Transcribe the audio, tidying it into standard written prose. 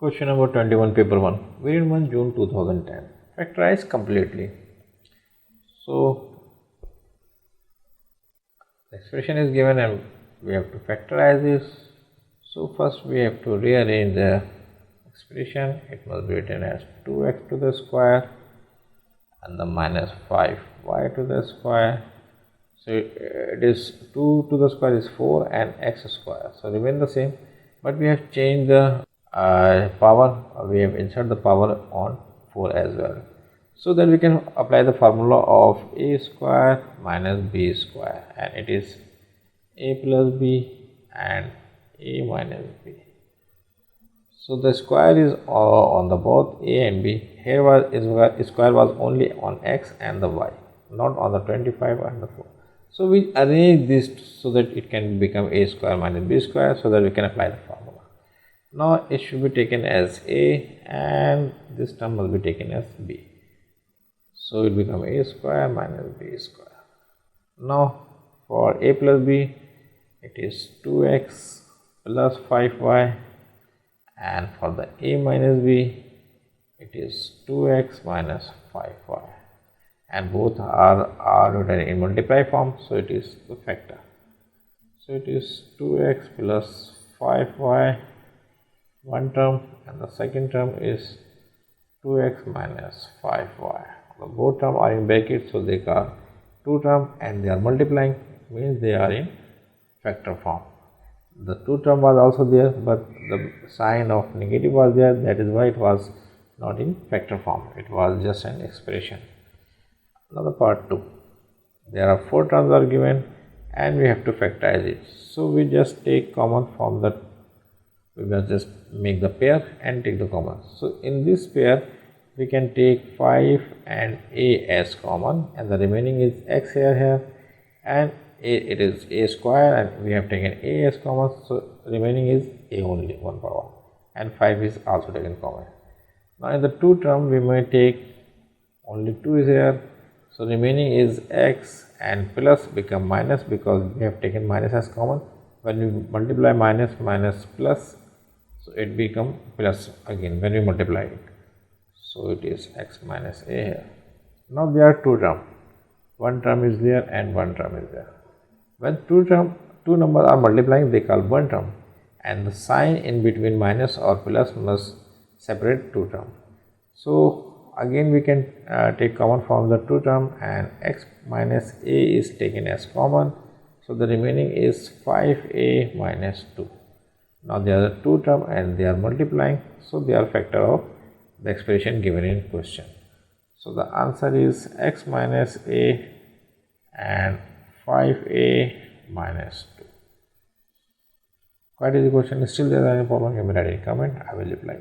Question number 21, paper 1, variant 1, June 2010. Factorize completely. So, the expression is given and we have to factorize this. So, first we have to rearrange the expression. It must be written as 2x to the square and the minus 5y to the square. So, it is 2 to the square is 4 and x square. So, remain the same, but we have changed the power. We have inserted the power on 4 as well, so that we can apply the formula of a square minus b square, and it is a plus b and a minus b. So the square is on the both a and b. Here was square was only on x and the y, not on the 25 and the 4. So we arrange this so that it can become a square minus b square, so that we can apply the formula. Now it should be taken as a and this term must be taken as b. So it will become a square minus b square. Now for a plus b, it is 2x plus 5y, and for the a minus b, it is 2x minus 5y, and both are written in multiply form, so it is the factor. So it is 2x plus 5y, one term, and the second term is 2x minus 5y. Both terms are in brackets, so they are two terms and they are multiplying, means they are in factor form. The two term was also there, but the sign of negative was there, that is why it was not in factor form, it was just an expression. Another part 2, there are 4 terms are given and we have to factorize it. So we just take common from the, we must just make the pair and take the common. So in this pair we can take 5 and a as common, and the remaining is x here, and it is a square and we have taken a as common, so remaining is a only, 1 power 1, and 5 is also taken common. Now in the 2 term we may take only 2 is here, so remaining is x, and plus become minus because we have taken minus as common. When we multiply minus plus, so it become plus again when we multiply it. So it is x minus a here. Now there are 2 terms. One term is there and one term is there. When two numbers are multiplying, they call one term, and the sign in between minus or plus must separate 2 terms. So again we can take common from the 2 term, and x minus a is taken as common, so the remaining is 5a minus 2. Now there are 2 terms and they are multiplying, so they are factor of the expression given in question. So the answer is x minus a and 5a minus 2. What is the question? Still there is any problem? You may write in comment. I will reply.